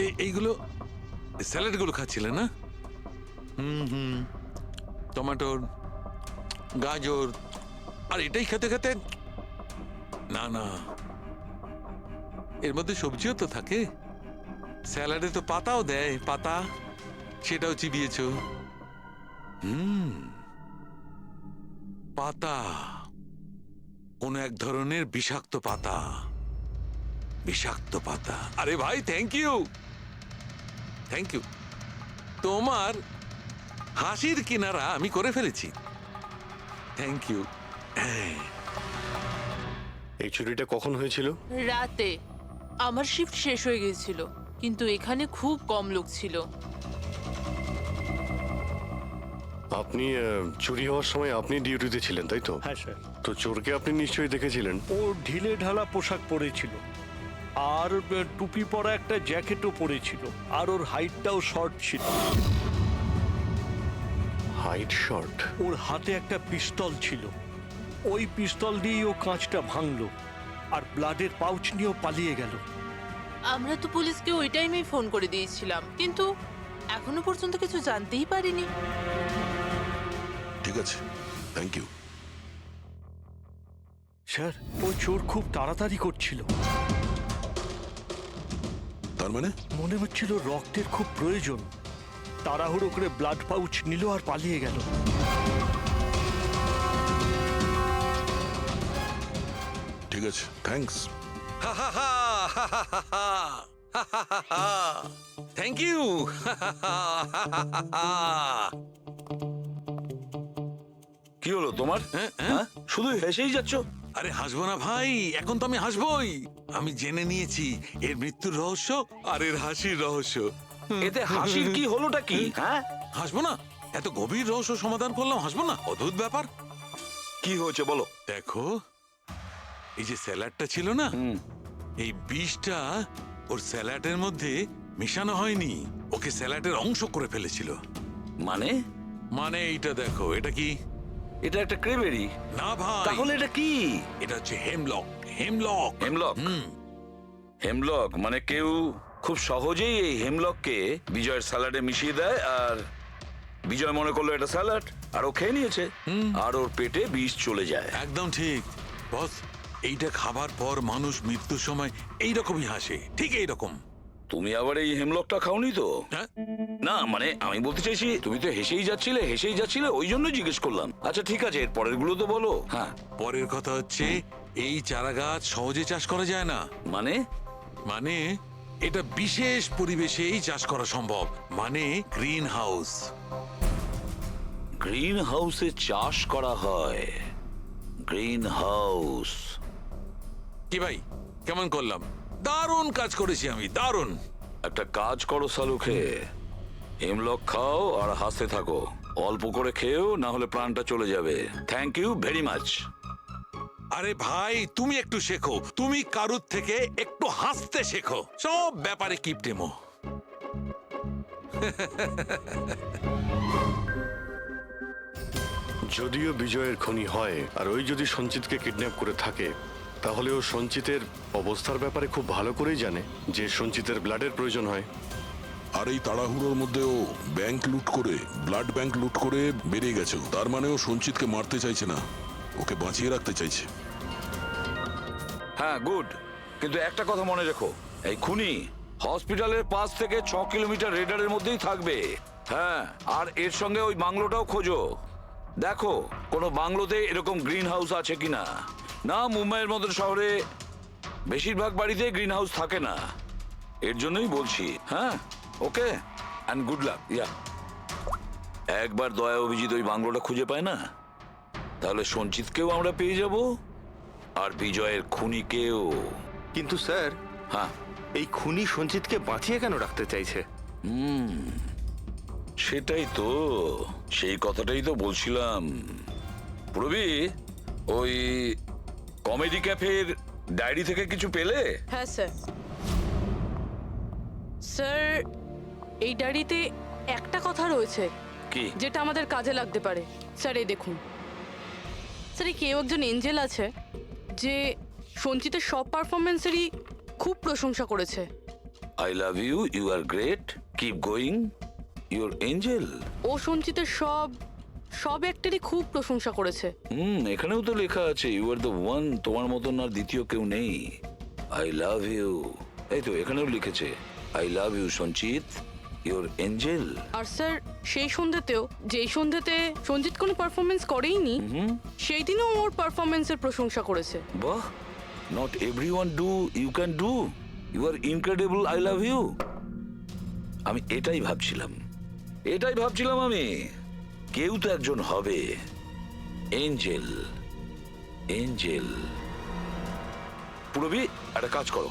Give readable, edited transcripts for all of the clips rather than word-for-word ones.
এইগুলো স্যালাডগুলো খাচ্ছিলে না? টমেটোর, গাজর, আর এটাই খেতে খেতে, না না, এর মধ্যে সবজিও তো থাকে। স্যালাডে তো পাতাও দেয়, পাতা, সেটাও চিবিয়েছ। পাতা, কোন এক ধরনের বিষাক্ত পাতা, বিষাক্ত পাতা। আরে ভাই, থ্যাংক ইউ, থ্যাংক ইউ। তোমার হাসির কিনারা আমি করে ফেলেছি, থ্যাংক ইউ। এই চুরিটা কখন হয়েছিল? রাতে। আমার শিফট শেষ হয়ে গিয়েছিল, কিন্তু এখানে খুব কম লোক ছিল। আপনি চুরি হওয়ার সময় আপনি ডিউটিতে ছিলেন, তাই তো? হ্যাঁ স্যার। তো চোরকে আপনি নিশ্চয়ই দেখেছিলেন। ও ঢিলে ঢালা পোশাক পরেছিল, আর টুপি পরা একটা জ্যাকেটও পরেছিল, আর ওর হাইটটাও শর্ট ছিল। Height short? ওর হাতে একটা পিস্তল ছিল, ওই পিস্তল দিয়েই ও কাঁচটা ভাঙলো, আর ব্লাডের পাউচ নিয়েও পালিয়ে গেল। আমরা তো পুলিশকে ওই টাইমেই ফোন করে দিয়েছিলাম, কিন্তু এখনো পর্যন্ত কিছু জানতেই পারিনি। ঠিক আছে, থ্যাংক ইউ। স্যার, ও চোর খুব তাড়াতাড়ি করছিল। তার মানে? মনে হচ্ছিল রক্তের খুব প্রয়োজন, তাড়াহুড়ো করে ব্লাড পাউচ নিল আর পালিয়ে গেল। ঠিক আছে, থ্যাঙ্কস। Thank you. কি হলো তোমার? হ্যাঁ, শুধু হেসেই যাচ্ছ। আরে হাসবো না ভাই, এখন তো আমি হাসবোই। আমি জেনে নিয়েছি এর মৃত্যুর রহস্য আর এর হাসির রহস্য। এতে হাসির কি হলোটা কি? হ্যাঁ, হাসবো না? এত গভীর রহস্য সমাধান করলাম, হাসবো না? অদ্ভুত ব্যাপার। কি হয়েছে বলো। দেখো, এই যে স্যালাডটা ছিল না, এই বিষটা ওর স্যালাডের মধ্যে মেশানো হয়নি, ওকে স্যালাডের অংশ করে ফেলেছিল। মানে? মানে এইটা দেখো, এটা কি? এটা একটা ক্রেবেরি। না ভাই, তাহলে এটা কি? এটা হচ্ছে হেমলক। Hemlock, hemlock? হেমলক মানে কেউ খুব সহজেই এই হেমলককে বিজয়ের স্যালাডে মিশিয়ে দেয়, আর বিজয় মনে করলো এটা স্যালাড, আর ও খেয়ে নিয়েছে, আর ওর পেটে বিষ চলে যায়। একদম ঠিক বস। এইটা খাবার পর মানুষ মৃত্যুর সময় এইরকমই হাসে, ঠিক এইরকম। তুমি আবার এই হেমলকটা খাওনি তো? হ্যাঁ, না মানে আমি বলতে চাইছি, তুমি তো হেসেই যাচ্ছিলে, ওই জন্য জিজ্ঞেস করলাম। আচ্ছা ঠিক আছে, এর পরের গুলো তো বলো। হ্যাঁ, পরের কথা হচ্ছে এই চারা গাছ সহজে চাষ করা যায় না। মানে? মানে এটা বিশেষ পরিবেশেই চাষ করা সম্ভব, মানে গ্রিন হাউস। গ্রিন হাউসে চাষ করা হয়? Green house? কি ভাই, কেমন করলাম? দারুণ কাজ করেছি আমি, দারুণ। একটা কাজ করো সালুখে, হেমলক খাও আর হাসতে থাকো। অল্প করে খেয়েও, না হলে প্রাণটা চলে যাবে। Thank you very much. আরে ভাই, তুমি একটু শেখো, তুমি কারুর থেকে একটু হাসতে শেখো, সব ব্যাপারে কিপটেমো। যদিও বিজয়ের খুনি হয়, আর ওই যদি সঞ্চিতকে কিডন্যাপ করে থাকে, তাহলে ও সঞ্চিতের অবস্থার ব্যাপারে খুব ভালো করেই জানে যে সঞ্চিতের ব্লাডের প্রয়োজন হয়। আর এই তাড়াহুড়োর মধ্যেও ব্যাংক লুট করে, ব্লাড ব্যাংক লুট করে বেরিয়ে গেছে। তার মানে ও সঞ্চিতকে মারতে চাইছে না, ওকে বাঁচিয়ে রাখতে চাইছে। হ্যাঁ, গুড। কিন্তু একটা কথা মনে রেখো, এই খুনি হসপিটালের 5 থেকে 6 কিলোমিটার রেডারের মধ্যেই থাকবে। হ্যাঁ, আর এর সঙ্গে ওই বাংলোটাও খোঁজো। দেখো কোনো বাংলোতে এরকম গ্রিন হাউস আছে কিনা। না, মুম্বাইয়ের মতো শহরে বেশিরভাগ বাড়িতে গ্রিন হাউস থাকে না, এর জন্যই বলছি। হ্যাঁ, ওকে, অ্যান্ড গুড লাক। ইয়া, একবার দয়া অভিজিৎ ওই বাংলোটা খুঁজে পায় না, তাহলে সঞ্চিতকেও আমরা পেয়ে যাব, আর বিজয়ের খুনিকেও। কিন্তু স্যার, হ্যাঁ, এই খুনি সঞ্চিতকে বাঁচিয়ে কেন রাখতে চাইছে? সেটাই তো, সেই কথাটাই তো বলছিলাম। প্রবি, ওই কমেডি ক্যাফের ডায়েরি থেকে কিছু পেলে? হ্যাঁ স্যার। স্যার, এই ডায়েরিতে একটা কথা রয়েছে কি? যেটা আমাদের কাজে লাগতে পারে। স্যার, এই দেখুন। স্যার, এই কেউ একজন এঞ্জেল আছে যে সঞ্চিতের সব পারফরমেন্সেরই খুব প্রশংসা করেছে। I love you, you are great, keep going, your angel. ও সঞ্চিতের সব সব অ্যাক্টেরই খুব প্রশংসা করেছে। এখানেও তো লেখা আছে ইউ আর দ্য ওয়ান, তোমার মতন আর দ্বিতীয় কেউ নেই। আই লাভ ইউ, এই তো এখানেও লিখেছে আই লাভ ইউ সঞ্চিত, ইউর এঞ্জেল। আর স্যার সেই সন্ধ্যাতেও, যেই সন্ধ্যাতে সঞ্জিত কোনো পারফরমেন্স করেইনি, সেই দিনও ওর পারফরমেন্সের প্রশংসা করেছে। বাহ, not everyone do, you can do, you are incredible, I love you. আমি এটাই ভাবছিলাম আমি, কেউ তো একজন হবে এঞ্জেল। এঞ্জেল। পুরবি একটা কাজ করো,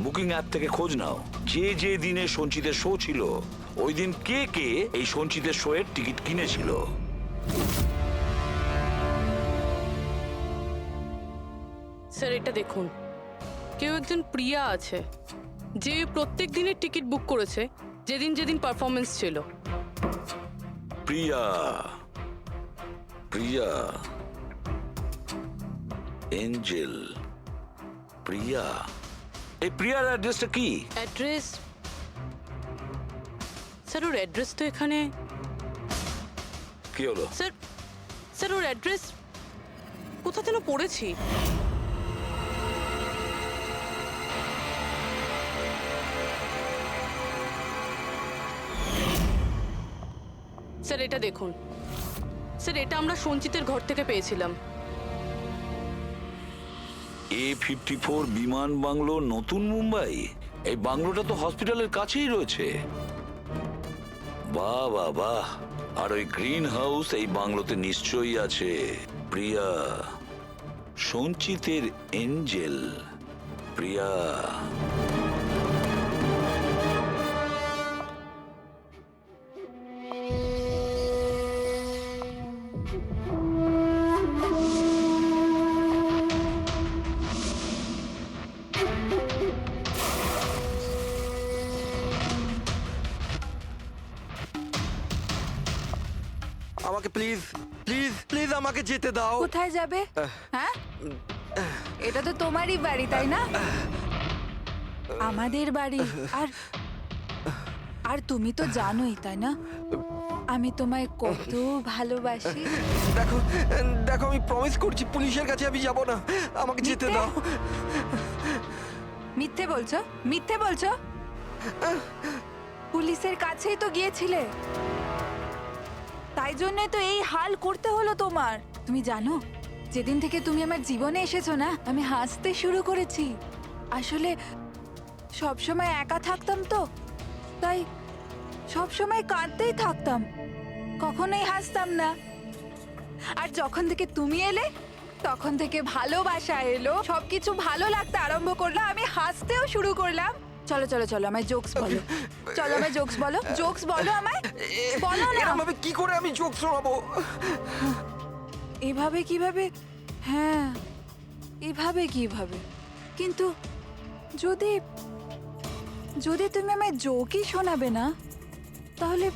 বুকিং অ্যাপ থেকে খোঁজ নাও যে যে দিনে সঞ্চিতের শো ছিল ওই দিন কে কে এই সঞ্চিতের শো এর টিকিট কিনেছিল। স্যার এটা দেখুন, কেউ একজন প্রিয়া আছে যে প্রত্যেক দিনের টিকিট বুক করেছে যেদিন যেদিন পারফরমেন্স ছিল। প্রিয়া, প্রিয়া, এঞ্জেল, প্রিয়া। এই প্রিয়ার অ্যাড্রেসটা কি? অ্যাড্রেস স্যার, ওর অ্যাড্রেস তো এখানে। কি হলো? স্যার স্যার ওর অ্যাড্রেস কোথা যেন পড়েছি। স্যার এটা দেখুন, স্যার এটা আমরা সঞ্চিতের ঘর থেকে পেয়েছিলাম। A54 বিমান বাংলো, নতুন মুম্বাই। এই বাংলোটা তো হসপিটালের কাছেই রয়েছে। বাহ বাহ বাহ। আর ওই গ্রিন হাউস এই বাংলোতে নিশ্চয়ই আছে। প্রিয়া, সঞ্চিতের এঞ্জেল, প্রিয়া। আমাকে প্লিজ প্লিজ প্লিজ আমাকে যেতে দাও। কোথায় যাবে? হ্যাঁ, এটা তো তোমারই বাড়ি, তাই না? আমাদের বাড়ি। আর আর তুমি তো জানোই, তাই না, আমি তোমায় কত ভালোবাসি। দেখো দেখো, আমি প্রমিস করছি পুলিশের কাছে আমি যাব না, আমাকে যেতে মিথ্যে? দাও। মিথ্যে বলছো? মিথ্যে বলছো? পুলিশের কাছেই তো গিয়েছিলে, তাই জন্য তো এই হাল করতে হলো তোমার। তুমি জানো, যেদিন থেকে তুমি আমার জীবনে এসেছো না, আমি হাসতে শুরু করেছি। আসলে সবসময় একা থাকতাম তো, তাই সবসময় কাঁদতেই থাকতাম, কখনোই হাসতাম না। আর যখন থেকে তুমি এলে, তখন থেকে ভালোবাসা এলো, সবকিছু ভালো লাগতে আরম্ভ করলো, আমি হাসতেও শুরু করলাম। চলো চলো চলো, আমায় জোকস বলো। চলো আমায় জোকস বলো, জোকস বলো আমায়, বলো না। এরকম ভাবে কি করে আমি চোখ শোনাবো? এভাবে কিভাবে? হ্যাঁ, এভাবে কিভাবে? কিন্তু যদি যদি তুমি আমায় জোকই শোনাবে না, তাহলে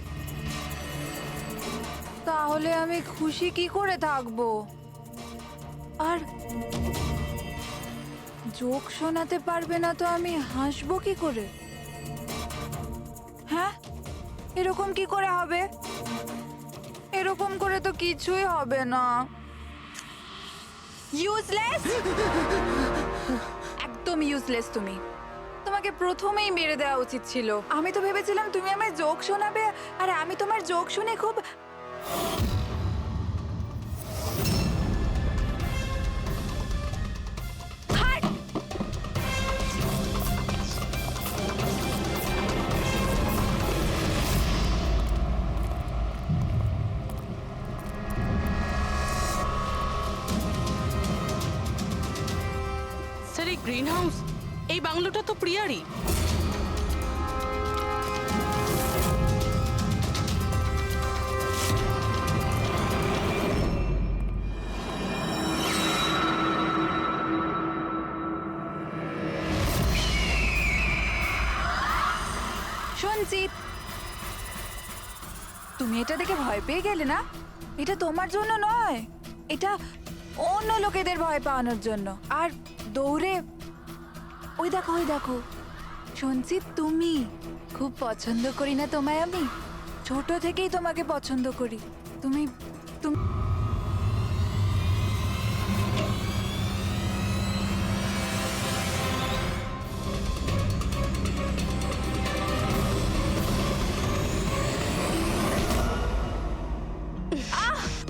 তাহলে আমি খুশি কি করে থাকবো? আর জোক শোনাতে পারবে না তো আমি হাসবো কি করে? হ্যাঁ, এরকম কি করে হবে? এরকম করে তো কিছুই হবে না। ইউজলেস, একদম ইউজলেস তুমি। তোমাকে প্রথমেই মেরে দেওয়া উচিত ছিল। আমি তো ভেবেছিলাম তুমি আমায় জোক শোনাবে, আর আমি তোমার জোক শুনে খুব হাট! স্যার এই গ্রিন হাউস, এই বাংলোটা তো প্রিয়ারই। সঞ্চিত, তুমি এটা দেখে ভয় পেয়ে গেলে না? এটা তোমার জন্য নয়, এটা অন্য লোকেদের ভয় পাওয়ানোর জন্য। আর দৌড়ে ওই দেখো, ওই দেখো, সঞ্চিত, তুমি খুব পছন্দ করি না তোমায় আমি? ছোট থেকেই তোমাকে পছন্দ করি। তুমি তুমি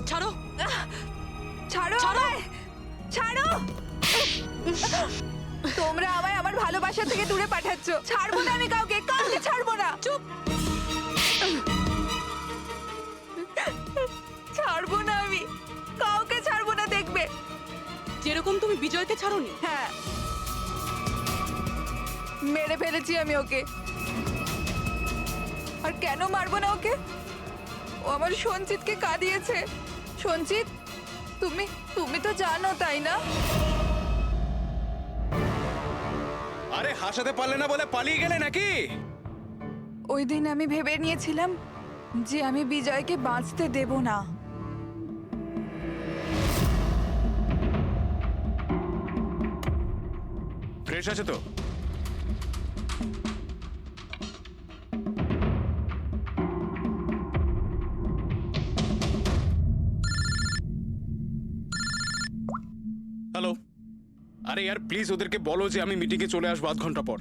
ছাড়ো। ছাড়ো আমায়! ছাড়ো! তোমরা আমায় আমার ভালোবাসা থেকে দূরে পাঠাচ্ছ। ছাড়বো না আমি কাউকে, কাউকে ছাড়বো না। চুপ। ছাড়বো না আমি, কাউকে ছাড়বো না, দেখবে। যেরকম তুমি বিজয়কে ছাড়োনি। হ্যাঁ, মেরে ফেলেছি আমি ওকে। আর কেন মারবো না ওকে? ও আমার সঞ্চিতকে কাঁদিয়েছে। সঞ্চিত, তুমি তুমি তো জানো, তাই না? আরে হাসাতে পারলে না বলে পালিয়ে গেলে নাকি? ওই দিন আমি ভেবে নিয়েছিলাম যে আমি বিজয়কে বাঁচতে দেব না। ফ্রেশ আছে তো? হ্যালো। আরে यार প্লিজ ওদেরকে বলো যে আমি মিটিংয়ে চলে আসবো আধ ঘন্টা পর।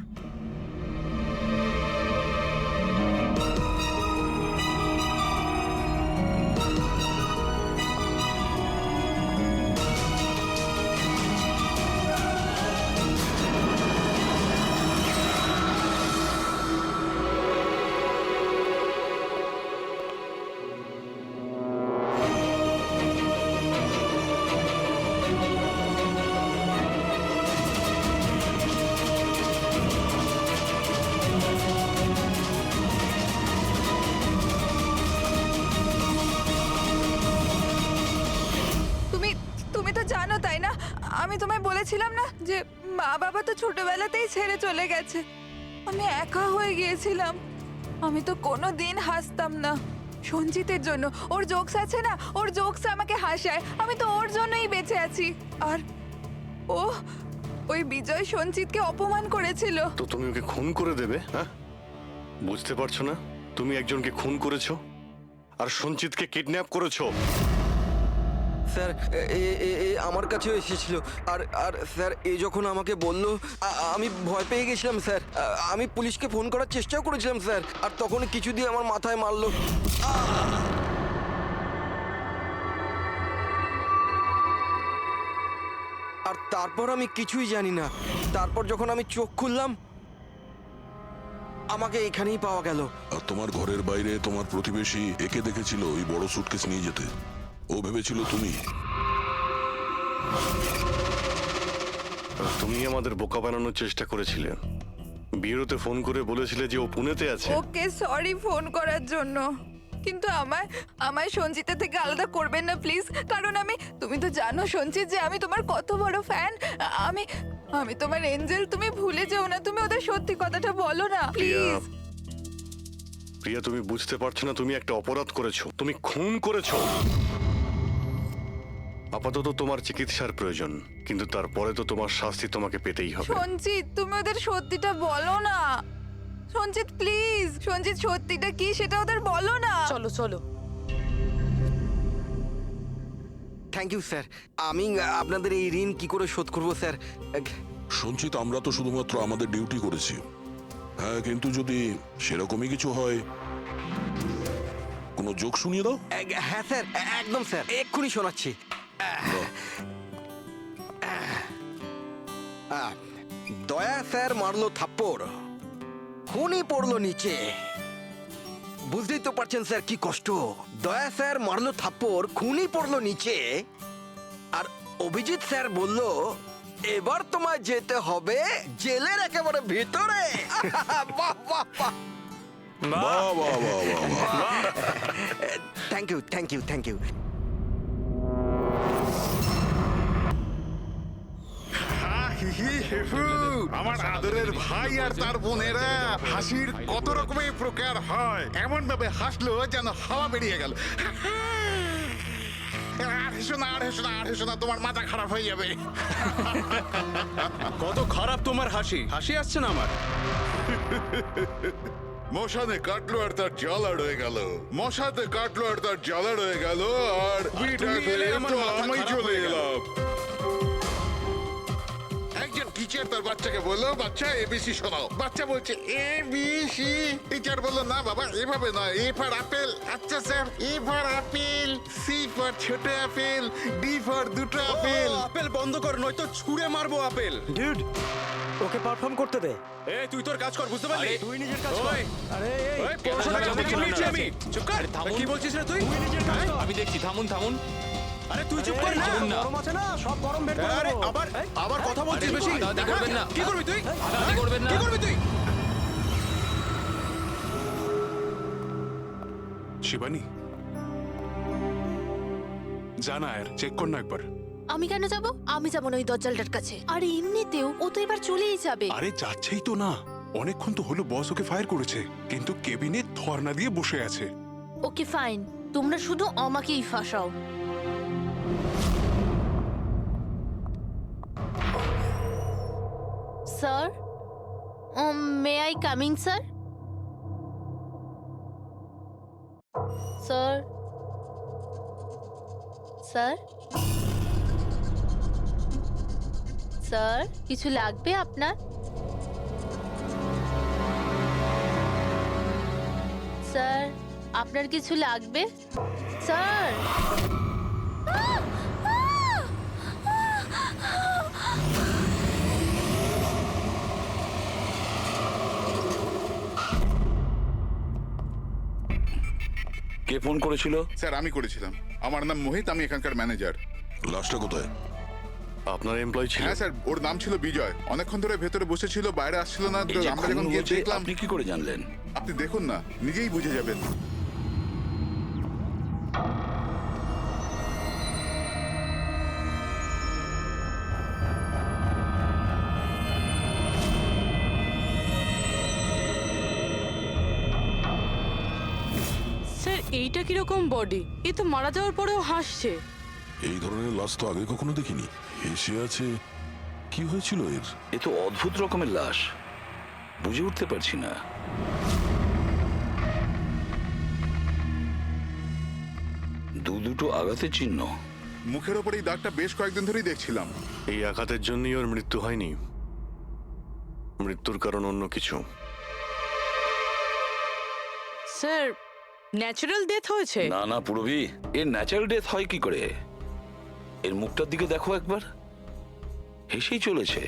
তুমি তুমি তো জানো, তাই না? আমি তোমায় বলেছিলাম না যে মা বাবা তো ছোটবেলাতেই ছেড়ে চলে গেছে। আমি একা হয়ে গিয়েছিলাম। আমি তো কোনো দিন হাসতাম না সঞ্জিতের জন্য। ওর জোকস আছে না, ওর জোকস আমাকে হাসায়। আমি তো ওর জন্যই বেঁচে আছি। আর ও ওই বিজয় সঞ্জিতকে অপমান করেছিল। তো তুমি ওকে খুন করে দেবে? হ্যাঁ, বুঝতে পারছো না? তুমি একজনকে খুন করেছো আর সঞ্চিতকে কিডন্যাপ করেছো। স্যার আমার কাছেও এসেছিল। আর আর স্যার যখন আমাকে বলল আমি ভয় পেয়ে গেছিলাম স্যার। আমি পুলিশকে ফোন করার চেষ্টাও করেছিলাম স্যার। আর তখন কিছু দিয়ে আমার মাথায় মারলো। আর তারপর আমি কিছুই জানি না। তারপর যখন আমি চোখ খুললাম আমাকে এখানেই পাওয়া গেল। আর তোমার ঘরের বাইরে তোমার প্রতিবেশী একে দেখেছিল ওই বড় সুটকেস নিয়ে যেতে। ও ভেবেছিল তুমি। তুমি আমাদের বোকা বানানোর চেষ্টা করেছিলে। বিয়েতে ফোন করে বলেছিলে যে ও পুনেতে আছে। ওকে সরি ফোন করার জন্য, কিন্তু আমায় সঞ্জিতা থেকে আলাদা করবেন না প্লিজ। কারণ তুমি তো জানো সঞ্জিত যে আমি তোমার কত বড় ফ্যান। আমি তোমার এঞ্জেল। তুমি ভুলে যেও না। তুমি ওদের সত্যি কথাটা বলো না প্লিজ। প্রিয়া, তুমি বুঝতে পারছো না? তুমি একটা অপরাধ করেছো। তুমি খুন করেছো। আপাতত তোমার চিকিৎসার প্রয়োজন, কিন্তু তারপরে তো তোমার শাস্তি তোমাকে পেতেই হবে। সঞ্জিত, তুমি ওদের সত্যিটা বলো না। সঞ্জিত প্লিজ, সঞ্জিত সত্যিটা কি সেটা ওদের বলো না। চলো চলো। Thank you sir. আমি আপনাদের এই ঋণ কি করে শোধ করবো স্যার? সঞ্চিত, আমরা তো শুধুমাত্র আমাদের ডিউটি করেছি। হ্যাঁ, কিন্তু যদি সেরকমই কিছু হয়, কোনো জোক শুনিয়ে দাও। হ্যাঁ স্যার, একদম স্যার, এক্ষুনি শোনাচ্ছি। দয়া স্যার মারলো থাপ্পড়, খুনি পড়লো নিচে। বুঝতেই তো পারছেন স্যার কি কষ্ট। দয়া স্যার মারলো থাপ্পড়, খুনি পড়লো নিচে। আর অভিজিৎ স্যার বলল এবার তোমায় যেতে হবে জেলের একেবারে ভিতরে। বাহ বাহ বাহ। বাহ বাহ বাহ বাহ বাহ। Thank you thank you thank you. আমার আদরের ভাই আর তার বোনেরা, হাসির কত রকমের প্রকার হয়। এমন ভাবে হাসলো যেন হাওয়া বেরিয়ে গেল। আর হেসো না, আর হেসো না, আর হেসো না, তোমার মাথা খারাপ হয়ে যাবে। কত খারাপ তোমার হাসি। হাসি আসছে না আমার। মশানে কাটলো আর তার জ্বালা রয়ে গেল, মশাতে কাটলো আর তার জ্বালা রয়ে গেল, আর বিটাতে তো আমি চলে এলাম। একজন টিচার তার বাচ্চাকে বললো, বাচ্চা এবিসি শোনাও। বাচ্চা বলছে এবিসি। টিচার বললো, না বাবা এভাবে নয়, এ ফর আপেল। আচ্ছা sir, A for apple, C for ছোট আপেল, ডি ফর দুটো আপেল। আপেল বন্ধ কর, নয়তো ছুঁড়ে মারবো আপেল। ডিউড ওকে পারফর্ম করতে দে। এই তুই তোর কাজ কর, বুঝতে পারলি? তুই নিজের কাজ কর। আরে ওই পড়াশোনা করতে কি বলছি আমি? চুপ কর। কি বলছিস রে তুই? নিজের কাজ কর। আমি দেখছি, থামুন থামুন। আরে তুই চুপ কর না। গরম আছে না, সব গরম বের করে আরে দেবো। আবার কথা বলছিস বেশি। দাদি করবেন না। কি করবি তুই? দাদি করবেন না। কি করবি তুই? শিবানী, জানা আর চেক কর না একবার। আমি কেন যাব? আমি যাব না ওই দজ্জালটার কাছে। আর এমনিতেও ও তো এবার চলেই যাবে। আরে যাচ্ছেই তো না, অনেকক্ষণ তো হলো বস ওকে ফায়ার করেছে, কিন্তু কেবিনে ধর্ণা দিয়ে বসে আছে। ওকে ফাইন, তোমরা শুধু আমাকেই ফাঁসাও। Sir, may I coming sir? Sir, sir, sir, কিছু লাগবে আপনার? স্যার, আপনার কিছু লাগবে? স্যার, কে ফোন করেছিল? স্যার আমি করেছিলাম। আমার নাম মোহিত, আমি এখানকার ম্যানেজার। লাশটা কোথায়? আপনার এমপ্লয় ছিল? হ্যাঁ স্যার, ওর নাম ছিল বিজয়। অনেকক্ষণ ধরে ভেতরে বসেছিল, বাইরে আসছিল না। তো এই যে আমরা খুন যখন গিয়ে হয়েছে, দেখলাম। আপনি কি করে জানলেন? আপনি দেখুন না, নিজেই বুঝে যাবেন। স্যার এইটা কিরকম বডি? এ তো মারা যাওয়ার পরেও হাসছে। এই ধরনের লাশ তো আগে কখনো দেখিনি। হেসে আছে, কি হয়েছিল এর? এ তো অদ্ভুত রকমের লাশ, বুঝে উঠতে পারছি না। দুটো আঘাতের চিহ্ন। মুখের ওপর এই দাগটা বেশ কয়েকদিন ধরেই দেখছিলাম। এই আঘাতের জন্যই ওর মৃত্যু হয়নি, মৃত্যুর কারণ অন্য কিছু। স্যার, ন্যাচারাল ডেথ হয়েছে? না না পুরবি, এর ন্যাচারাল ডেথ হয় কি করে? এর মুখটার দিকে দেখো একবার, হেসেই চলেছে।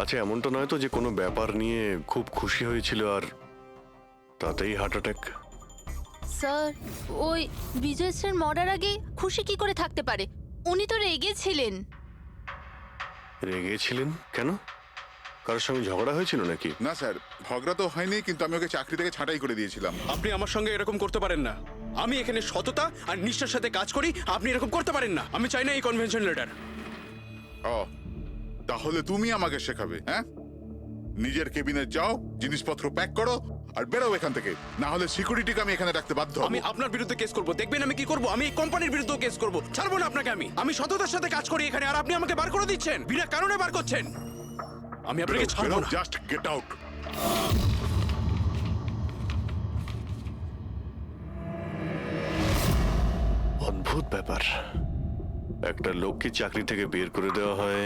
আচ্ছা, এমনটা নয় তো যে কোনো ব্যাপার নিয়ে খুব খুশি হয়েছিল আর তাতেই হার্ট অ্যাটাক? স্যার, ওই বিজয় স্যার মরার আগে খুশি কি করে থাকতে পারে? উনি তো রেগেছিলেন। রেগেছিলেন কেন? কারোর সঙ্গে ঝগড়া হয়েছিল নাকি? না স্যার, ঝগড়া তো হয়নি, কিন্তু আমি ওকে চাকরি থেকে ছাঁটাই করে দিয়েছিলাম। আপনি আমার সঙ্গে এরকম করতে পারেন না। আমি এখানে সততা আর নিষ্ঠার সাথে কাজ করি, আপনি এরকম করতে পারেন না। আমি চাই না এই কনভেনশন লেটার। ও, তাহলে তুমি আমাকে শেখাবে? হ্যাঁ, নিজের কেবিনে যাও, জিনিসপত্র প্যাক করো আর বেরো এখান থেকে, না হলে সিকিউরিটিকে আমি এখানে রাখতে বাধ্য হব। আমি আপনার বিরুদ্ধে কেস করব, দেখবেন আমি কি করব। আমি এই কোম্পানির বিরুদ্ধে কেস করব। ছাড়বো না আপনাকে। আমি সততার সাথে কাজ করি এখানে, আর আপনি আমাকে বার করে দিচ্ছেন, বিনা কারণে বার করছেন। আমি আপনাকে ছাড়বো না। Just get out. অদ্ভুত ব্যাপার, একটা লোককে চাকরি থেকে বের করে দেওয়া হয়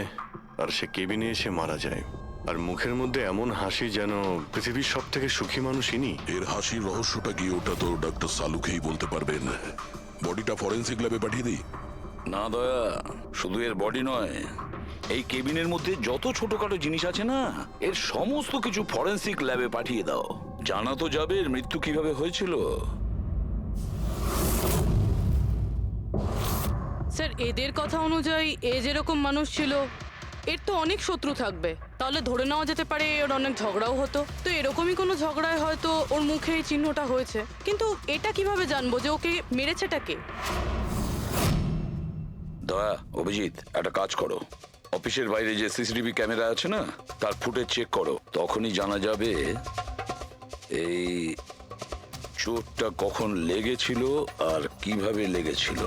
আর সে কেবিনে এসে মারা যায়, আর মুখের মধ্যে এমন হাসি যেন পৃথিবীর সব থেকে সুখী মানুষ ইনি। এর হাসির রহস্যটা কি, ওটা তো ডক্টর সালুকেই বলতে পারবেন। বডিটা ফরেন্সিক ল্যাবে পাঠিয়ে দিই? না দয়া, শুধু এর বডি নয়, এই কেবিনের মধ্যে যত ছোটখাটো জিনিস আছে না, এর সমস্ত কিছু ফরেন্সিক ল্যাবে পাঠিয়ে দাও। জানা তো যাবে এর মৃত্যু কিভাবে হয়েছিল। স্যার, এদের কথা অনুযায়ী এ যেরকম মানুষ ছিল, এর তো অনেক শত্রু থাকবে। তাহলে ধরে নেওয়া যেতে পারে ওর অনেক ঝগড়াও হতো। তো এরকমই কোনো ঝগড়ায় হয়তো ওর মুখে এই চিহ্নটা হয়েছে। কিন্তু এটা কিভাবে জানবো যে ওকে মেরেছেটা কে? দয়া, অভিজিৎ, একটা কাজ করো, অফিসের বাইরে যে সিসিটিভি ক্যামেরা আছে না, তার ফুটেজ চেক করো। তখনই জানা যাবে এই চোটটা কখন লেগেছিল আর কিভাবে লেগেছিল।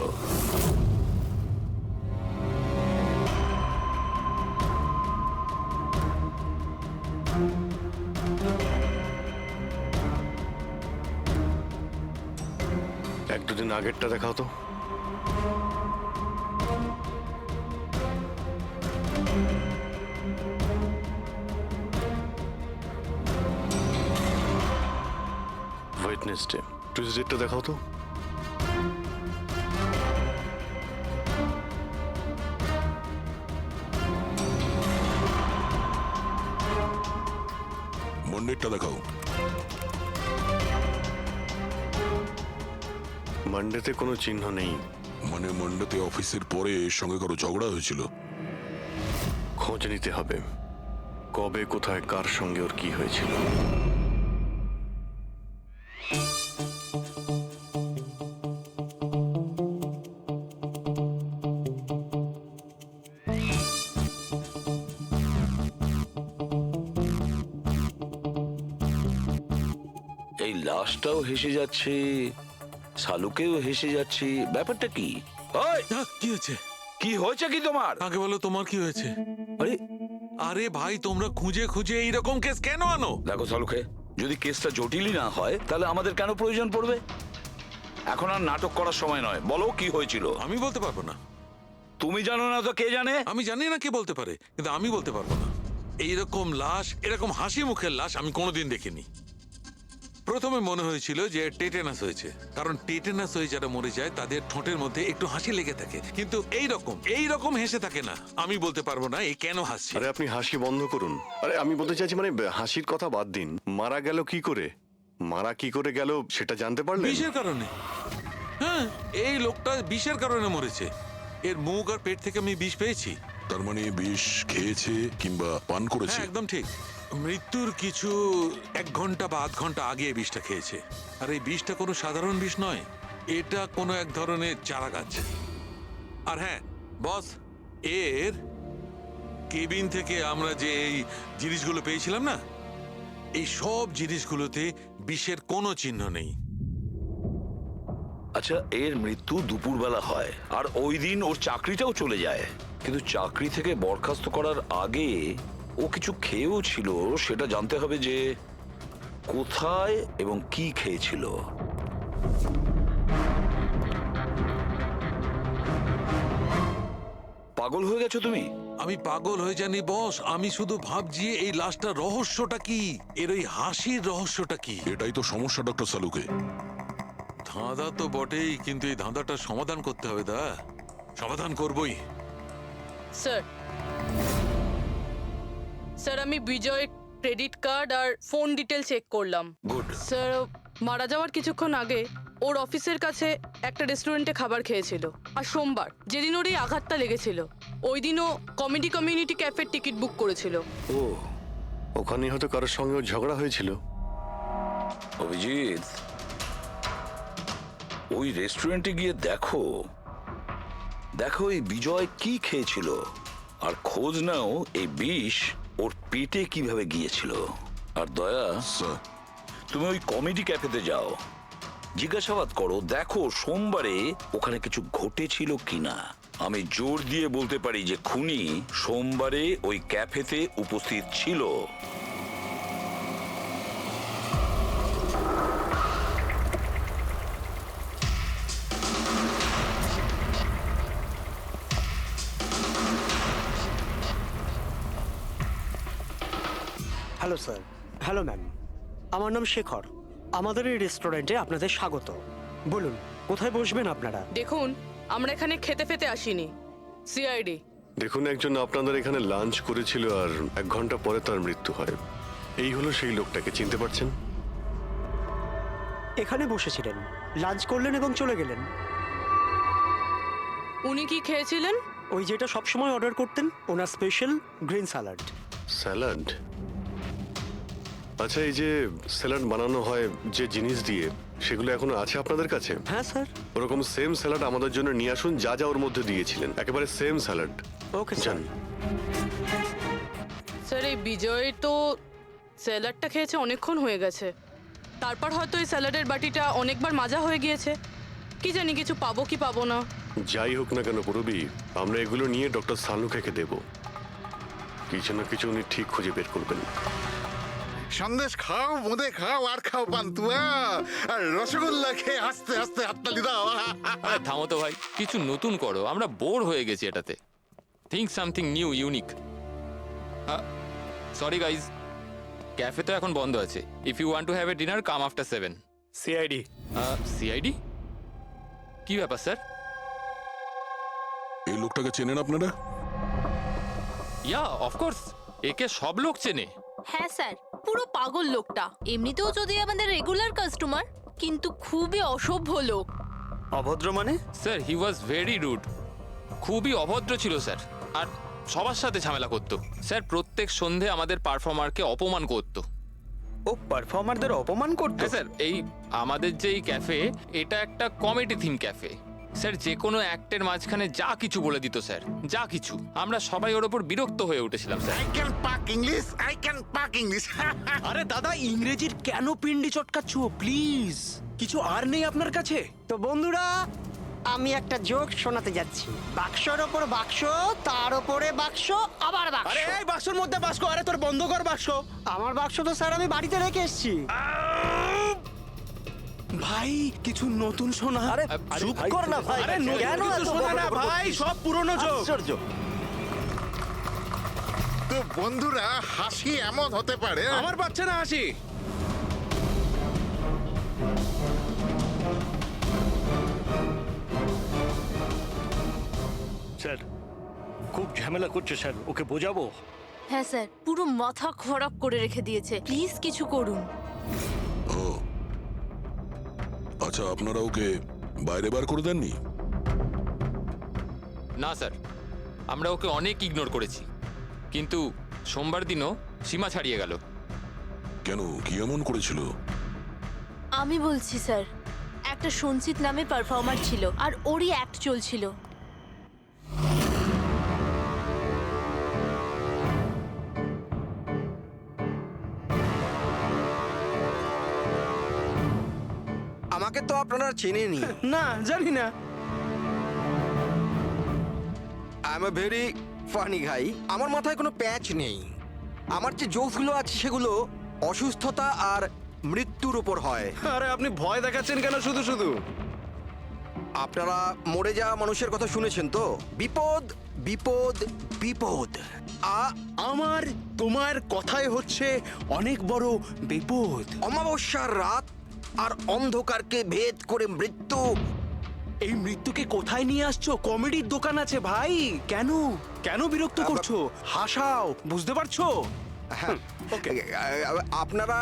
এক দুদিন আগেরটা দেখাও তো। ওয়েডনেসডে, টিউসডেটা দেখাও তো। মন্ডেরটা দেখাও। মানডেতে কোনো চিহ্ন নেই। মানে মন্ডেতে অফিসের পরে এর সঙ্গে কারো ঝগড়া হয়েছিল? খোঁজ নিতে হবে, কবে কোথায় কার সঙ্গে ওর কি হয়েছিল। এই লাশটাও হেসে যাচ্ছে, শালুকেও হেসে যাচ্ছে, ব্যাপারটা কি? ওই, কি হয়েছে? কি হয়েছে কি তোমার? আগে বলো তোমার কি হয়েছে? আরে আরে ভাই, তোমরা খুঁজে খুঁজে এইরকম কেস কেন আনো? দেখো শালুকে, যদি কেসটা জটিলই না হয় তাহলে আমাদের কেন প্রয়োজন পড়বে? এখন আর নাটক করার সময় নয়, বলো কি হয়েছিল। আমি বলতে পারবো না। তুমি জানো না তো কে জানে? আমি জানি না কে বলতে পারে, কিন্তু আমি বলতে পারবো না। এইরকম লাশ, এরকম হাসি মুখের লাশ আমি কোনোদিন দেখিনি। প্রথমে মনে হয়েছিল যে টেটেনাস হয়েছে, কারণ টেটেনাস হয়ে যারা মরে যায় তাদের ঠোঁটের মধ্যে একটু হাসি লেগে থাকে, কিন্তু এইরকম হেসে থাকে না। আমি বলতে পারবো না এ কেন হাসছে। আরে আপনি হাসি বন্ধ করুন। আরে আমি বলতে চাইছি, মানে হাসির কথা বাদ দিন, মারা গেল কি করে, মারা কি করে গেল সেটা জানতে পারলেন? বিষের কারণে। হ্যাঁ, এই লোকটা বিষের কারণে মরেছে। এর মুখ আর পেট থেকে আমি বিষ পেয়েছি। তার মানে বিষ খেয়েছে কিংবা পান করেছে? হ্যাঁ, একদম ঠিক। মৃত্যুর কিছু 1 ঘন্টা বা আধ ঘন্টা আগে এই বিষটা খেয়েছে। আর এই বিষটা কোনো সাধারণ বিষ নয়, এটা কোনো এক ধরনের চারা গাছ। আর হ্যাঁ বস, এর কেবিন থেকে আমরা যে এই জিনিসগুলো পেয়েছিলাম না, এই সব জিনিসগুলোতে বিষের কোনো চিহ্ন নেই। আচ্ছা, এর মৃত্যু দুপুরবেলা হয় আর ওই দিন ওর চাকরিটাও চলে যায়, কিন্তু চাকরি থেকে বরখাস্ত করার আগে ও কিছু খেয়েও ছিল। সেটা জানতে হবে যে কোথায় এবং কি খেয়েছিল। পাগল হয়ে গেছো তুমি? আমি পাগল হয়ে জানি বস, আমি শুধু ভাবছি এই লাশটার রহস্যটা কি, এর ওই হাসির রহস্যটা কি। এটাই তো সমস্যা ডক্টর সালুকে। ধাঁধা তো বটেই, কিন্তু এই ধাঁধাটার সমাধান করতে হবে। সমাধান করবই। স্যার, স্যার আমি বিজয়ের ক্রেডিট কার্ড আর ফোন ডিটেল চেক করলাম। গুড। স্যার, মারা যাওয়ার কিছুক্ষণ আগে ওর অফিসের কাছে একটা রেস্টুরেন্টে খাবার খেয়েছিল। আর সোমবার, যেদিন ওর এই আঘাতটা লেগেছিল, ওই দিনও কমেডি কমিউনিটি ক্যাফের টিকিট বুক করেছিল। ও, ওখানে হয়তো কারোর সঙ্গে ওর ঝগড়া হয়েছিল। অভিজিৎ, ওই রেস্টুরেন্টে গিয়ে দেখো এই বিজয় কি খেয়েছিল, আর খোঁজ নাও এই বিষ ওর পেটে কিভাবে গিয়েছিল। আর দয়া, তুমি ওই কমেডি ক্যাফেতে যাও, জিজ্ঞাসাবাদ করো, দেখো সোমবারে ওখানে কিছু ঘটেছিল কিনা। আমি জোর দিয়ে বলতে পারি যে খুনি সোমবারে ওই ক্যাফেতে উপস্থিত ছিল। Hello sir. হ্যালো ম্যাম, আমার নাম শেখর। আমাদের এই রেস্টুরেন্টে আপনাদের স্বাগত। বলুন কোথায় বসবেন আপনারা? দেখুন, আমরা এখানে খেতে ফেতে আসিনি, সিআইডি। দেখুন, একজন আপনাদের এখানে লাঞ্চ করেছিল আর 1 ঘন্টা পরে তার মৃত্যু হয়। এই হলো সেই লোকটাকে, চিনতে পারছেন? এখানে বসেছিলেন, লাঞ্চ করলেন এবং চলে গেলেন। উনি কি খেয়েছিলেন? ওই যেটা সবসময় অর্ডার করতেন, ওনার স্পেশাল গ্রিন স্যালাড। স্যালাড? আচ্ছা, এই যে স্যালাড বানানো হয় যে জিনিস দিয়ে, সেগুলো এখনো আছে আপনাদের কাছে? হ্যাঁ স্যার। ওরকম সেম স্যালাড আমাদের জন্য নিয়ে আসুন, যা যা ওর মধ্যে দিয়েছিলেন, একেবারে same salad. Okay sir. Sir, এই বিজয় তো স্যালাডটা খেয়েছে অনেকক্ষণ হয়ে গেছে। তারপর হয়তো এই স্যালাডের বাটিটা অনেকবার মাজা হয়ে গিয়েছে। কি জানি কিছু পাবো কি পাবো না। যাই হোক না কেন পুরবি, আমরা এগুলো নিয়ে ডক্টর সানুকে দেব। কিছু না কিছু উনি ঠিক খুঁজে বের করবেন। সন্দেশ খাও, বোঁদে খাও, আর খাও পান্তুয়া, আর রসগোল্লা খেয়ে হাসতে হাসতে হাততালি দাও। আরে থামো তো ভাই, কিছু নতুন করো, আমরা বোর হয়ে গেছি এটাতে। Think something new, unique. Sorry guys, cafe তো এখন বন্ধ আছে। If you want to have a dinner, come after 7। CID. CID? কি ব্যাপার স্যার? এই লোকটাকে চেনেন আপনারা? ইয়া অফকোর্স, একে সব লোক চেনে। হ্যাঁ স্যার, পুরো পাগল লোকটা। এমনিতেও যদি আমাদের রেগুলার কাস্টমার, কিন্তু খুবই অসভ্য লোক। অভদ্র মানে? Sir he was very rude, খুবই অভদ্র ছিল স্যার। আর সবার সাথে ঝামেলা করতো স্যার। প্রত্যেক সন্ধে আমাদের পারফর্মারকে অপমান করতো। ও পারফর্মারদের অপমান করতো? হ্যাঁ স্যার, এই আমাদের যে এই ক্যাফে, এটা একটা কমেডি থিম ক্যাফে স্যার। যে কোনো অ্যাক্টের মাঝখানে যা কিছু বলে দিত স্যার, যা কিছু। আমরা সবাই ওর ওপর বিরক্ত হয়ে উঠেছিলাম স্যার। আই ক্যান পাক ইংলিশ, আই ক্যান পাক ইংলিশ। আরে দাদা, ইংরেজির কেন পিন্ডি চটকাচ্ছ? প্লিজ, কিছু আর নেই আপনার কাছে? তো বন্ধুরা, আমি একটা জোক শোনাতে যাচ্ছি। বাক্সর ওপর বাক্স, তার ওপরে বাক্স, আবার বাক্স। আরে এই বাক্সর মধ্যে বাক্স, আরে তোর বন্ধ কর বাক্স। আমার বাক্স তো স্যার আমি বাড়িতে রেখে এসেছি। ভাই, কিছু নতুন শোনা। আরে চুপ কর না ভাই। আরে নতুন কিছু শোনা না ভাই, সব পুরনো জোক। তো বন্ধুরা, হাসি এমন হতে পারে। আমার পাচ্ছে না হাসি। স্যার খুব ঝামেলা করছে স্যার, ওকে বোঝাবো? হ্যাঁ স্যার, পুরো মাথা খারাপ করে রেখে দিয়েছে। প্লিজ কিছু করুন। ও আচ্ছা, আপনারা ওকে বাইরে বার করে দেননি? না স্যার, আমরা ওকে অনেক ইগনোর করেছি, কিন্তু সোমবার দিনও সীমা ছাড়িয়ে গেল। কেন, কি এমন করেছিল? আমি বলছি স্যার, একটা সঞ্চিত নামে পারফর্মার ছিল, আর ওরই অ্যাক্ট চলছিল। আমাকে তো আপনারা চেনেনি। না, জানি না। I am a very funny guy. আমার মাথায় কোনো প্যাচ নেই। আমার যে জোকসগুলো আছে সেগুলো অসুস্থতা আর মৃত্যুর উপর হয়। আরে আপনি ভয় দেখাচ্ছেন কেন শুধু শুধু? আপনারা মরে যাওয়া মানুষের কথা শুনেছেন তো? বিপদ, বিপদ, বিপদ। আমার তোমার কথাই হচ্ছে অনেক বড় বিপদ। অমাবস্যার রাত আর অন্ধকারকে ভেদ করে মৃত্যু। এই মৃত্যুকে কোথায় নিয়ে আসছো? কমেডির দোকান আছে ভাই। কেন কেন বিরক্ত করছো? হাসাও, বুঝতে পারছো? ওকে, আপনারা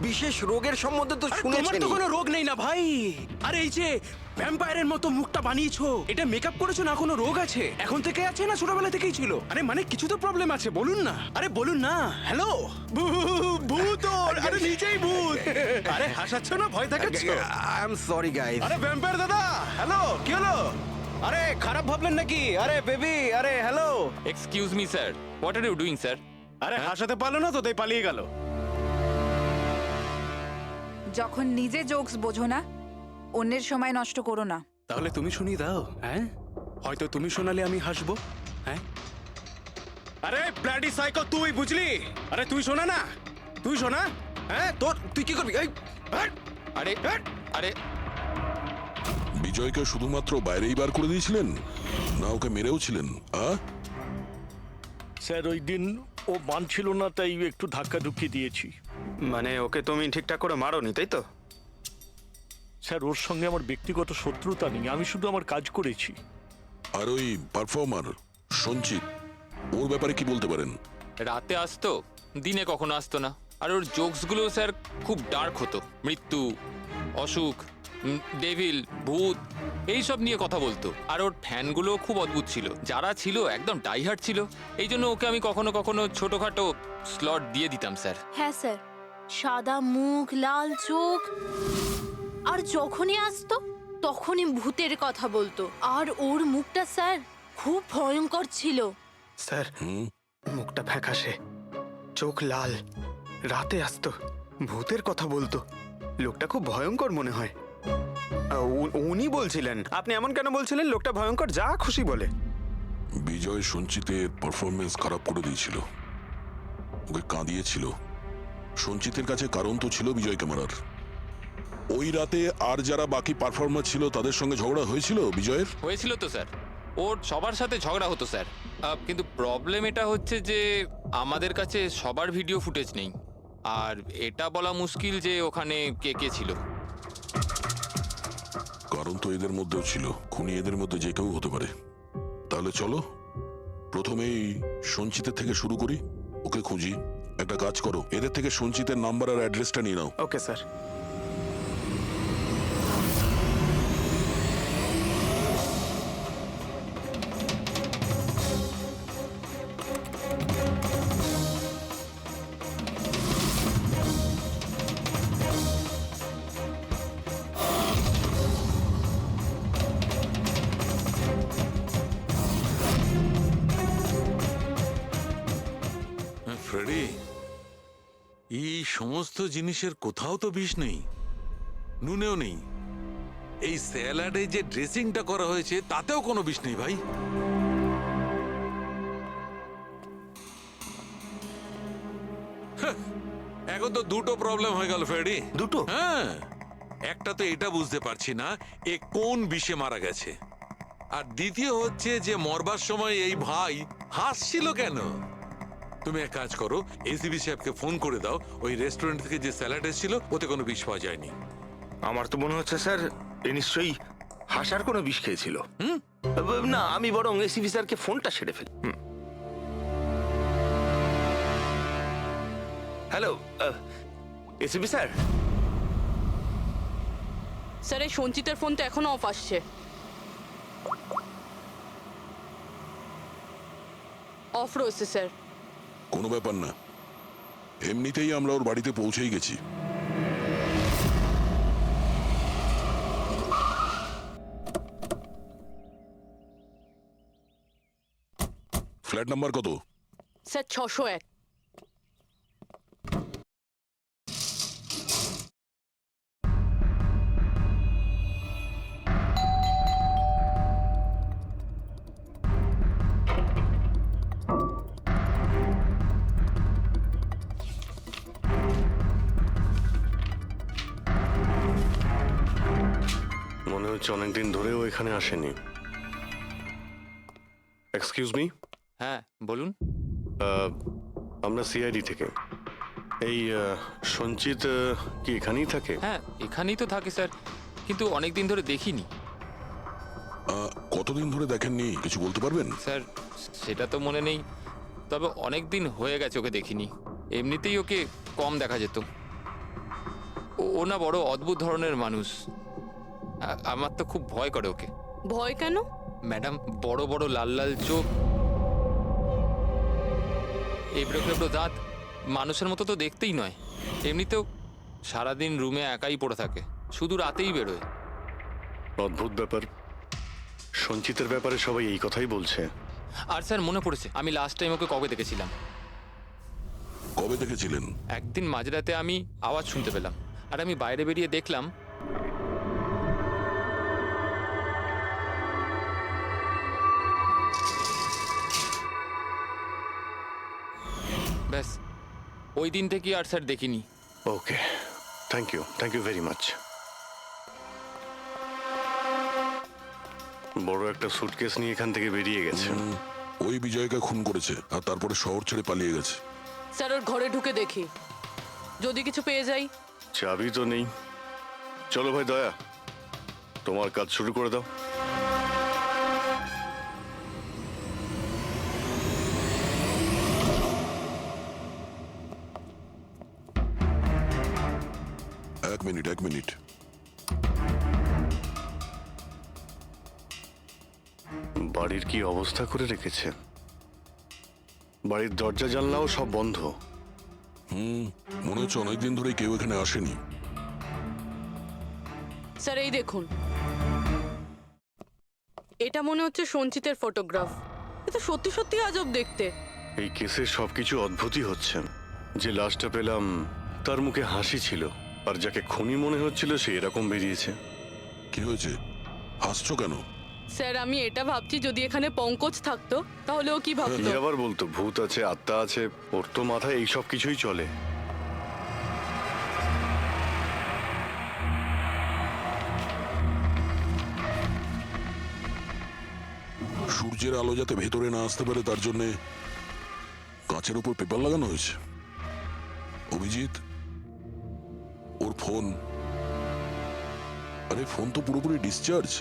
বিশেষ রোগের সম্বন্ধে তো তোমার শুনেছেন। তো কোনো রোগ নেই না ভাই। আরে এই যে ভ্যাম্পায়ারের মতো মুখটা বানিয়েছো, এটা মেকআপ করেছো না? কোনো রোগ আছে? এখন থেকে আছে না ছোটবেলা থেকেই ছিল? আরে মানে কিছু তো প্রবলেম আছে, বলুন না। আরে বলুন না। হ্যালো, ভূত! আরে নিচেই ভূত। আরে হাসাচ্ছ না, ভয় দেখাচ্ছ? I am sorry guys. আরে ভ্যাম্পায়ার দাদা, হ্যালো, কি হলো? আরে খারাপ ভাবলেন নাকি? আরে বেবি, আরে hello. Excuse me sir, what are you doing sir? আরে হাসাতে পারলো না তো, তাই পালিয়ে গেল। যখন নিজে জোকস বোঝো না, অন্যের সময় নষ্ট করো না। তাহলে তুমি শুনিয়ে দাও। হ্যাঁ, হয়তো তুমি শোনালে আমি হাসবো। হ্যাঁ, আরে ব্লাডি সাইকো, তুই বুঝলি? আরে তুই শোনা না, তুই শোনা। হ্যাঁ, তুই কি করবি? আরে আরে বিজয়কে শুধুমাত্র বাইরেই বার করে দিয়েছিলেন, না ওকে মেরেও ছিলেন? স্যার ওই দিন ও মানছিল না, তাই একটু ধাক্কা ধুক্কি দিয়েছি। মানে ওকে তুমি ঠিকঠাক করে মারোনি, তাই তো? স্যার ওর সঙ্গে আমার ব্যক্তিগত শত্রুতা নেই, আমি শুধু আমার কাজ করেছি। আর ওই পারফর্মার সঞ্চিত, ওর ব্যাপারে কি বলতে পারেন? রাতে আসতো, দিনে কখনো আসতো না। আর ওর জোকসগুলো স্যার খুব ডার্ক হতো। মৃত্যু, অসুখ, ডেভিল, ভূত, এইসব নিয়ে কথা বলতো। আর ওর ফ্যানগুলো খুব অদ্ভুত ছিল, যারা ছিল একদম ডাইহার্ট ছিল। এই জন্য ওকে আমি কখনো কখনো ছোটখাটো স্লট দিয়ে দিতাম স্যার। হ্যাঁ স্যার, সাদা মুখ, লাল চোখ, আর যখনই আসতো তখনই ভূতের কথা বলতো। আর ওর মুখটা স্যার খুব ভয়ঙ্কর ছিল। স্যার মুখটা ফ্যাকাশে, চোখ লাল, রাতে আসতো, ভূতের কথা বলতো। লোকটা খুব ভয়ঙ্কর মনে হয়। উনি বলছিলেন, আপনি এমন কেন বলছিলেন? লোকটা ভয়ঙ্কর, যা খুশি বলে। বিজয় সঞ্চিতের পারফরমেন্স খারাপ করে দিয়েছিল। ওকে কাঁদিয়েছিল। সঞ্চিতের কাছে কারণ তো ছিল বিজয়কে মারার। ওই রাতে আর যারা বাকি পারফর্মার ছিল তাদের সঙ্গে ঝগড়া হয়েছিল বিজয়ের? হয়েছিল তো স্যার, ওর সবার সাথে ঝগড়া হতো স্যার। কিন্তু প্রবলেম এটা হচ্ছে যে আমাদের কাছে সবার ভিডিও ফুটেজ নেই, আর এটা বলা মুশকিল যে ওখানে কে কে ছিল। কারণ তো এদের মধ্যেও ছিল, খুনি এদের মধ্যে যে কেউ হতে পারে। তাহলে চলো প্রথমেই সঞ্চিতের থেকে শুরু করি, ওকে খুঁজি। একটা কাজ করো, এদের থেকে সঞ্চিতের নাম্বার আর অ্যাড্রেসটা নিয়ে নাও। Okay sir. ফ্রেডি, এই সমস্ত জিনিসের কোথাও তো বিষ নেই, নুনেও নেই। এই স্যালাডে যে ড্রেসিংটা করা হয়েছে তাতেও কোনো বিষ নেই ভাই। এখন তো দুটো প্রবলেম হয়ে গেল ফ্রেডি। দুটো? হ্যাঁ, একটা তো এটা বুঝতে পারছি না এ কোন বিষে মারা গেছে, আর দ্বিতীয় হচ্ছে যে মরবার সময় এই ভাই হাসছিল কেন। তুমি এক কাজ করো, এসিবি সাহেবকে ফোন করে দাও, ওই রেস্টুরেন্ট থেকে যে স্যালাড এসেছিল ওতে কোনো বিষ পাওয়া যায়নি। আমার তো মনে হচ্ছে স্যার এ নিশ্চয়ই হাসার কোনো বিষ খেয়েছিল। না, আমি বরং এসিবি স্যারকে ফোনটা সেরে ফেলি। Hello ACB sir. স্যার এই সঞ্চিতের ফোন তো এখনো অফ আসছে। অফ রয়েছে স্যার। কোনো ব্যাপার না, এমনিতেই আমরা ওর বাড়িতে পৌঁছেই গেছি। ফ্ল্যাট নাম্বার কত? স্যার 601। মনে হচ্ছে অনেকদিন ধরেও এখানে আসেনি। Excuse me. হ্যাঁ বলুন। আমরা সিআইডি থেকে। এই সঞ্চিত কি এখানেই থাকে? হ্যাঁ এখানেই তো থাকে স্যার, কিন্তু অনেক দিন ধরে দেখিনি। কতদিন ধরে দেখেননি কিছু বলতে পারবেন? স্যার সেটা তো মনে নেই, তবে অনেক দিন হয়ে গেছে ওকে দেখিনি। এমনিতেই ওকে কম দেখা যেত। ও না বড় অদ্ভুত ধরনের মানুষ, আমার তো খুব ভয় করে ওকে। ভয় কেন? ম্যাডাম, বড় বড় লাল লাল চোখ, এবড়ো খেবড়ো দাঁত, মানুষের মতো তো দেখতেই নয়। এমনিতেও সারাদিন রুমে একাই পড়ে থাকে, শুধু রাতেই বেরোয়। অদ্ভুত ব্যাপার। সঞ্চিতের ব্যাপারে সবাই এই কথাই বলছে। আর স্যার মনে পড়েছে, আমি লাস্ট টাইম ওকে কবে দেখেছিলাম। কবে দেখেছিলেন? একদিন মাঝরাতে আমি আওয়াজ শুনতে পেলাম, আর আমি বাইরে বেরিয়ে দেখলাম ব্যাস। ওই দিন থেকে আর স্যার দেখিনি। ওকে, থ্যাংক ইউ ভেরি মাচ। বড় একটা সুটকেস নিয়ে এখান থেকে বেরিয়ে গেছে। ওই বিজয়কে খুন করেছে আর তারপরে শহর ছেড়ে পালিয়ে গেছে। স্যার ওর ঘরে ঢুকে দেখি, যদি কিছু পেয়ে যাই। চাবি তো নেই। চলো ভাই দয়া, তোমার কাজ শুরু করে দাও। এক মিনিট। বাড়ির কি অবস্থা করে রেখেছে। বাড়ির দরজা জানলাও সব বন্ধ। মনে হচ্ছে অনেকদিন ধরে কেউ এখানে আসেনি। স্যার এই দেখুন, এটা মনে হচ্ছে সঞ্চিতের ফটোগ্রাফ। এটা সত্যি সত্যি আজব দেখতে। এই কেসে সবকিছু অদ্ভুতই হচ্ছে। যে লাশটা পেলাম তার মুখে হাসি ছিল, আর যাকে খুনি মনে হচ্ছিল সে এরকম বেরিয়েছে। কি হয়েছে? হাসছো কেন? স্যার আমি এটা ভাবছি যদি এখানে পঙ্কজ থাকতো তাহলে ও কি কি ভাবতো? আবার বলতো ভূত আছে, আত্মা আছে, ওর তো মাথায় এইসব কিছুই চলে। সূর্যের আলো যাতে ভেতরে না আসতে পারে তার জন্য কাঁচের উপর পেপার লাগানো হয়েছে। অভিজিৎ, ওর ফোন, আরে ফোন তো পুরোপুরি ডিসচার্জ,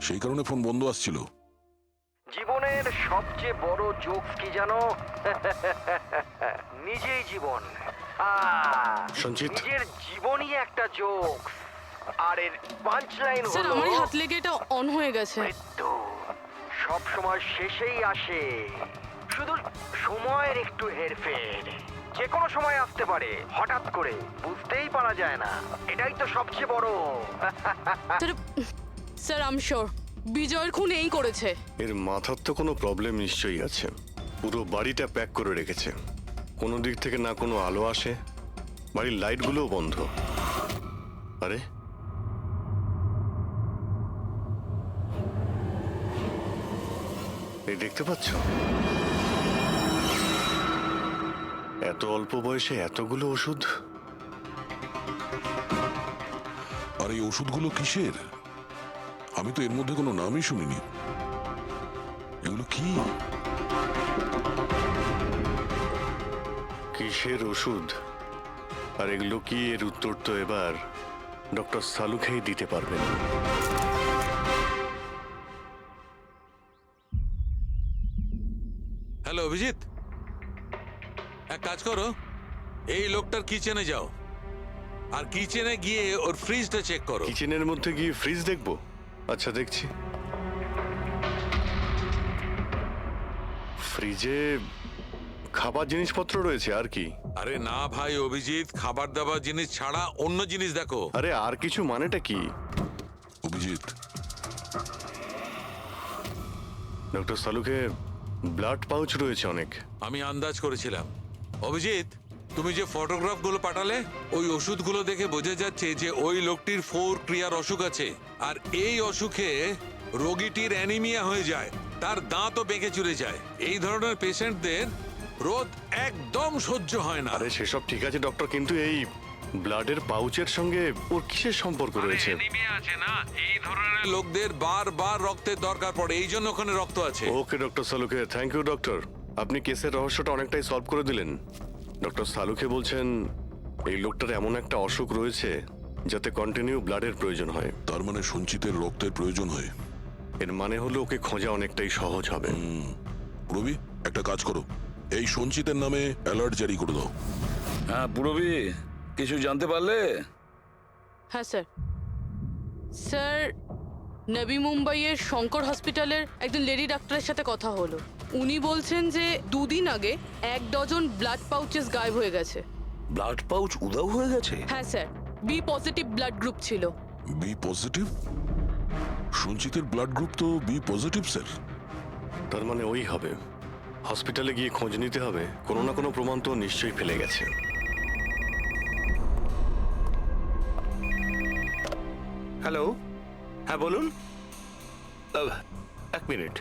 সেই কারণে ফোন বন্ধ আসছিল। জীবনের সবচেয়ে বড় জোক কি জানো? নিজেই জীবন। সঞ্চিত। নিজের জীবনই একটা জোক। আর এর পাঞ্চ লাইন স্যার হলো আমারই হাত লেগে এটা অন হয়ে গেছে। মৃত্যু সব সময় শেষেই আসে, শুধু সময়ের একটু হেরফের। যে কোনো সময় আসতে পারে, হঠাৎ করে বুঝতেই পারা যায় না। এটাই তো সবচেয়ে বড়। স্যার আই এম শিওর বিজয়ের খুন এই করেছে। এর মাথার তো কোনো প্রবলেম নিশ্চয়ই আছে। পুরো বাড়িটা প্যাক করে রেখেছে, কোনো দিক থেকে না কোনো আলো আসে, বাড়ির লাইটগুলোও বন্ধ। আরে এই দেখতে পাচ্ছ, এত অল্প বয়সে এতগুলো ওষুধ। আর এই ওষুধগুলো কিসের? আমি তো এর মধ্যে কোনো নামই শুনিনি। এগুলো কি? কিসের ওষুধ আর এগুলো কি, এর উত্তর তো এবার ডক্টর সালুখেই দিতে পারবেন। হ্যালো অভিজিৎ, এক কাজ করো, এই লোকটার কিচেনে যাও আর কিচেনে গিয়ে ওর ফ্রিজটা চেক করো। কিচেনের মধ্যে গিয়ে ফ্রিজ দেখবো? আচ্ছা দেখছি। ফ্রিজে খাবার জিনিসপত্র রয়েছে, আর কি? আরে না ভাই অভিজিৎ, খাবার দাবার জিনিস ছাড়া অন্য জিনিস দেখো। আরে আর কিছু মানেটা কি? অভিজিৎ, ডক্টর সালুকে ব্লাড পাউচ রয়েছে অনেক। আমি আন্দাজ করেছিলাম। অভিজিৎ, তুমি যে ফটোগ্রাফগুলো পাঠালে ওই ওষুধগুলো দেখে বোঝা যাচ্ছে যে ওই লোকটির 4 ক্রিয়ার অসুখ আছে, আর এই অসুখে রোগীটির অ্যানিমিয়া হয়ে যায়, তার দাঁতও বেঁকে চুরে যায়। এই ধরনের পেশেন্টদের রোদ একদম সহ্য হয় না। আরে সেসব ঠিক আছে ডক্টর, কিন্তু এই ব্লাডের পাউচের সঙ্গে ওর কিসের সম্পর্ক রয়েছে? অ্যানিমিয়া আছে না, এই ধরনের লোকদের বারবার রক্তের দরকার পড়ে, এই জন্য ওখানে রক্ত আছে। ওকে ডক্টর সালুকে, থ্যাংক ইউ ডক্টর। আপনি কেসের রহস্যটা অনেকটাই সলভ করে দিলেন। ডক্টর সালুকে বলছেন এই লোকটার এমন একটা অসুখ রয়েছে যাতে কন্টিনিউ ব্লাডের প্রয়োজন হয়। তার মানে সঞ্চিতের রক্তের প্রয়োজন হয়। এর মানে হলো ওকে খোঁজা অনেকটাই সহজ হবে। রবি, একটা কাজ করো, এই সঞ্চিতের নামে অ্যালার্ট জারি করে দাও। হ্যাঁ পুরবি, কিছু জানতে পারলে? হ্যাঁ স্যার। স্যার নবী মুম্বাইয়ের শঙ্কর হসপিটালের একজন লেডি ডাক্তারের সাথে কথা হলো। উনি বলছেন যে 2 দিন আগে 1 ডজন ব্লাড পাউচেস গায়েব হয়ে গেছে। ব্লাড পাউচ উধাও হয়ে গেছে? হ্যাঁ sir, B positive blood group ছিল। B positive? সঞ্চিতের ব্লাড গ্রুপ তো বি পজিটিভ স্যার। তার মানে ওই হবে। হসপিটালে গিয়ে খোঁজ নিতে হবে, কোনো না কোনো প্রমাণ তো নিশ্চয়ই ফেলে গেছে। হ্যালো, হ্যাঁ বলুন। এক মিনিট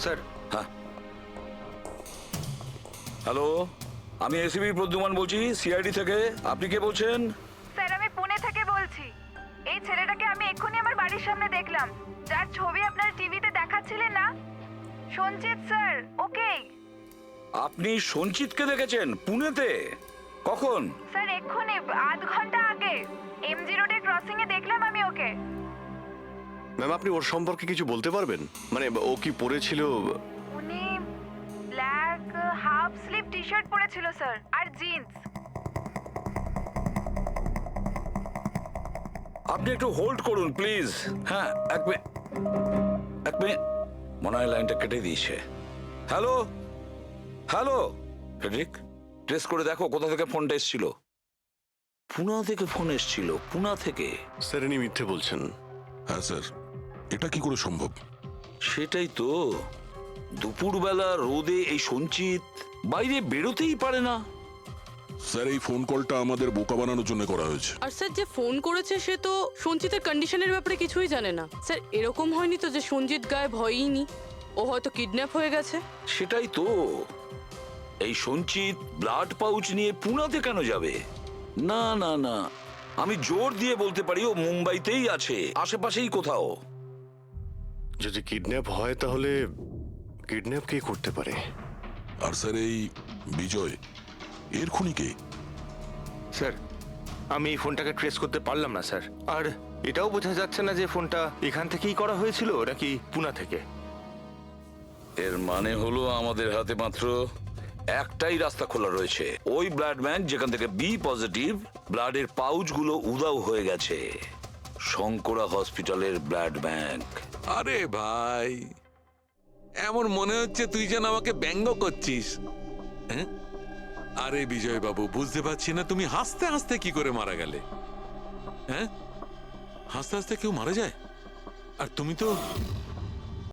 স্যার। হ্যাঁ হ্যালো, আমি এসিবি প্রদ্যুমান বলছি, সিআইডি থেকে। আপনি কে বলছেন? স্যার আমি পুনে থেকে বলছি। এই ছেলেটাকে আমি এক্ষুনি আমার বাড়ির সামনে দেখলাম, যার ছবি আপনার টিভিতে দেখাচ্ছিলেন না, সঞ্চিত স্যার। ওকে আপনি সঞ্চিতকে দেখেছেন পুনেতে? কখন? স্যার এক্ষুনি আধ ঘন্টা আগে এমজি রোডের ক্রসিং এ দেখলাম আমি ওকে। ম্যাম আপনি ওর সম্পর্কে কিছু বলতে পারবেন? মানে ও কি পরেছিল? উনি black half sleeve T shirt পরেছিল স্যার, আর জিন্স। আপনি একটু হোল্ড করুন প্লিজ। হ্যাঁ এক মিনিট, মনে হয় লাইনটা কেটে দিয়েছে। হ্যালো হ্যালো ফেডরিক, ট্রেস করে দেখো কোথা থেকে ফোনটা এসেছিল। পুনা থেকে ফোন এসেছিল, পুনা থেকে। স্যার ইনি মিথ্যে বলছেন। হ্যাঁ স্যার, এটা কি করে সম্ভব? সেটাই তো, দুপুরবেলা রোদে এই সঞ্চিত বাইরে বেরোতেই পারে না। স্যার এই ফোন কলটা আমাদের বোকা বানানোর জন্য করা হয়েছে। আর স্যার যে ফোন করেছে সে তো সঞ্জিতের কন্ডিশনের ব্যাপারে কিছুই জানে না। স্যার এরকম হয়নি তো যে সঞ্জিত গায়ে ভয়ই নি, ও হয়তো কিডন্যাপ হয়ে গেছে? সেটাই তো, এই সঞ্চিত ব্লাড পাউচ নিয়ে পুনাতে কেন যাবে? না না না, আমি জোর দিয়ে বলতে পারি ও মুম্বাইতেই আছে, আশেপাশেই কোথাও। যদি কিডন্যাপ হয় তাহলে কিডন্যাপ কে করতে পারে? আর স্যার এই বিজয় এর খুনি কে? স্যার আমি এই ফোনটাকে ট্রেস করতে পারলাম না স্যার, আর এটাও বোঝা যাচ্ছে না যে ফোনটা এখান থেকেই করা হয়েছিল নাকি পুনা থেকে। এর মানে হলো আমাদের হাতে মাত্র একটাই রাস্তা খোলা রয়েছে, ওই ব্লাড ব্যাংক যেখান থেকে বি পজিটিভ ব্লাডের পাউচগুলো উধাও হয়ে গেছে, শঙ্করা হসপিটালের ব্লাড ব্যাংক। আরে ভাই, এমন মনে হচ্ছে তুই যেন আমাকে ব্যঙ্গ করছিস। হ্যাঁ? আরে বিজয় বাবু, বুঝতে পারছি না তুমি হাসতে হাসতে কি করে মারা গেলে। হ্যাঁ, হাসতে হাসতে কেউ মারা যায়? আর তুমি তো